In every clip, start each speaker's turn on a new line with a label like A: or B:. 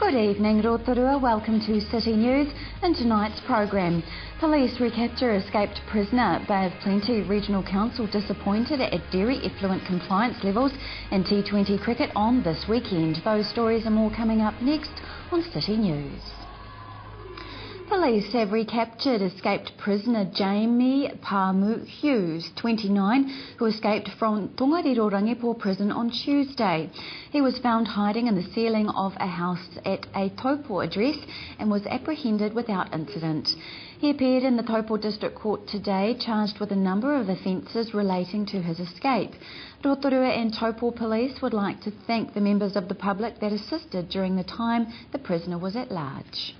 A: Good evening, Rotorua. Welcome to City News. In tonight's program, police recapture escaped prisoner. Bay of Plenty Regional Council disappointed at dairy effluent compliance levels in T20 cricket on this weekend. Those stories and more coming up next on City News. Police have recaptured escaped prisoner Jamie Pamu Hughes, 29, who escaped from Tongariro Rangipo prison on Tuesday. He was found hiding in the ceiling of a house at a Taupo address and was apprehended without incident. He appeared in the Taupo District Court today, charged with a number of offences relating to his escape. Rotorua and Taupo Police would like to thank the members of the public that assisted during the time the prisoner was at large.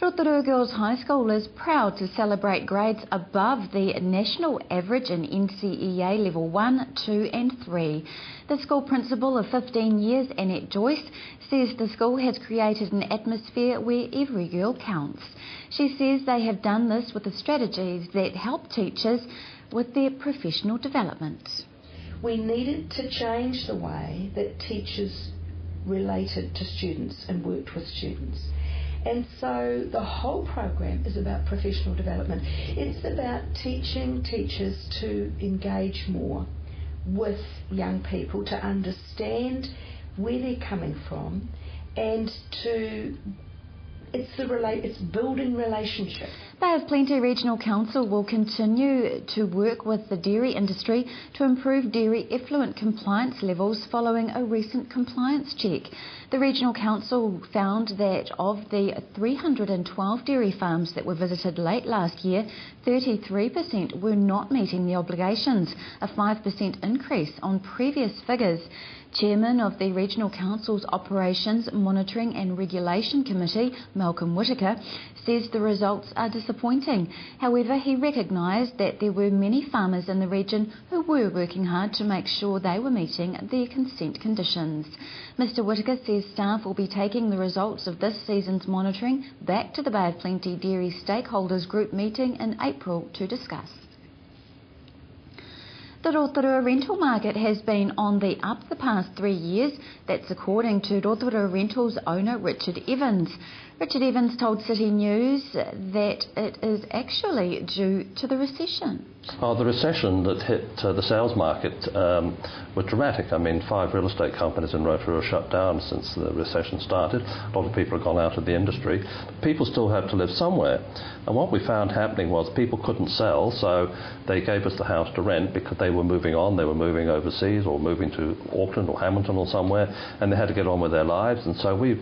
A: Rotorua Girls High School is proud to celebrate grades above the national average in NCEA Level 1, 2 and 3. The school principal of 15 years, Annette Joyce, says the school has created an atmosphere where every girl counts. She says they have done this with the strategies that help teachers with their professional development.
B: We needed to change the way that teachers related to students and worked with students. And so the whole program is about professional development. It's about teaching teachers to engage more with young people, to understand where they're coming from, and it's building relationships.
A: Bay of Plenty Regional Council will continue to work with the dairy industry to improve dairy effluent compliance levels following a recent compliance check. The Regional Council found that of the 312 dairy farms that were visited late last year, 33% were not meeting the obligations, a 5% increase on previous figures. Chairman of the Regional Council's Operations, Monitoring and Regulation Committee, Malcolm Whitaker, says the results are disappointing. However, he recognised that there were many farmers in the region who were working hard to make sure they were meeting their consent conditions. Mr Whitaker says staff will be taking the results of this season's monitoring back to the Bay of Plenty Dairy Stakeholders Group meeting in April to discuss. The Rotorua rental market has been on the up the past 3 years. That's according to Rotorua Rentals owner Richard Evans. Richard Evans told City News that it is actually due to the recession.
C: The recession that hit the sales market was dramatic. I mean, 5 real estate companies in Rotorua shut down since the recession started. A lot of people have gone out of the industry. People still have to live somewhere. And what we found happening was people couldn't sell, so they gave us the house to rent because they were moving on. They were moving overseas or moving to Auckland or Hamilton or somewhere, and they had to get on with their lives. And so we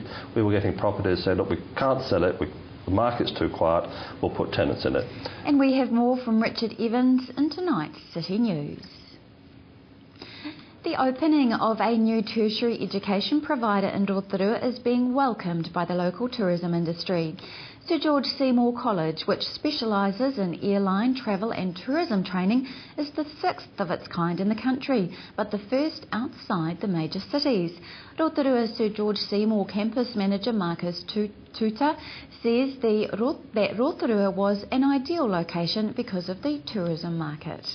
C: were getting properties saying, look, we can't sell it. The market's too quiet, we'll put tenants in it.
A: And we have more from Richard Evans in tonight's City News. The opening of a new tertiary education provider in Rotorua is being welcomed by the local tourism industry. Sir George Seymour College, which specialises in airline, travel and tourism training, is the 6th of its kind in the country, but the first outside the major cities. Rotorua Sir George Seymour campus manager Marcus Tuta says that Rotorua was an ideal location because of the tourism market.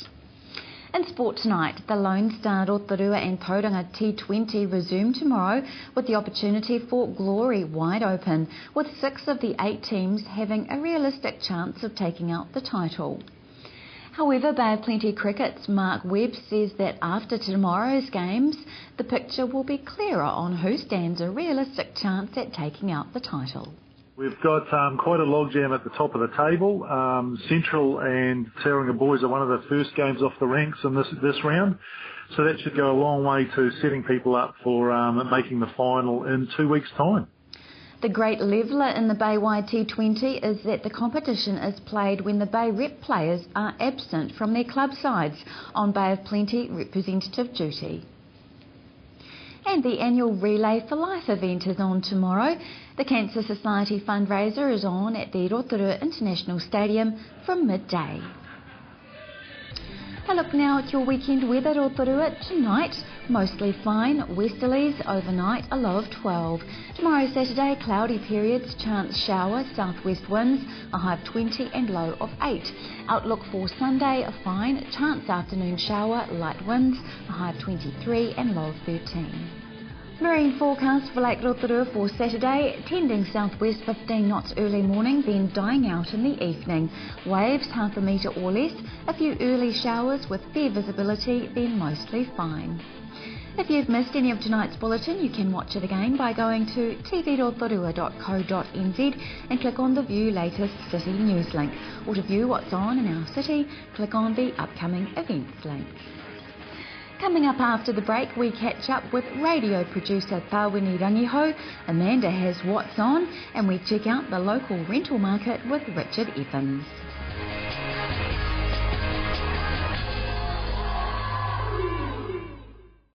A: In sport tonight, the Lone Star Rotorua and Tauranga T20 resume tomorrow with the opportunity for glory wide open, with 6 of the 8 teams having a realistic chance of taking out the title. However, Bay of Plenty Cricket's Mark Webb says that after tomorrow's games, the picture will be clearer on who stands a realistic chance at taking out the title.
D: We've got quite a logjam at the top of the table. Central and Tauranga boys are one of the first games off the ranks in this round. So that should go a long way to setting people up for making the final in 2 weeks' time.
A: The great leveller in the Baywide T20 is that the competition is played when the Bay Rep players are absent from their club sides on Bay of Plenty representative duty. And the annual Relay for Life event is on tomorrow. The Cancer Society fundraiser is on at the Rotorua International Stadium from midday. A look now at your weekend weather, Rotorua. Tonight, mostly fine, westerlies, overnight a low of 12. Tomorrow Saturday, cloudy periods, chance shower, southwest winds, a high of 20 and low of 8. Outlook for Sunday, a fine, chance afternoon shower, light winds, a high of 23 and low of 13. Marine forecast for Lake Rotorua for Saturday, tending southwest 15 knots early morning, then dying out in the evening. Waves half a metre or less, a few early showers with fair visibility, then mostly fine. If you've missed any of tonight's bulletin, you can watch it again by going to tvrotorua.co.nz and click on the View Latest City News link. Or to view what's on in our city, click on the Upcoming Events link. Coming up after the break, we catch up with radio producer Pawini Rangiho. Amanda has what's on, and we check out the local rental market with Richard Evans.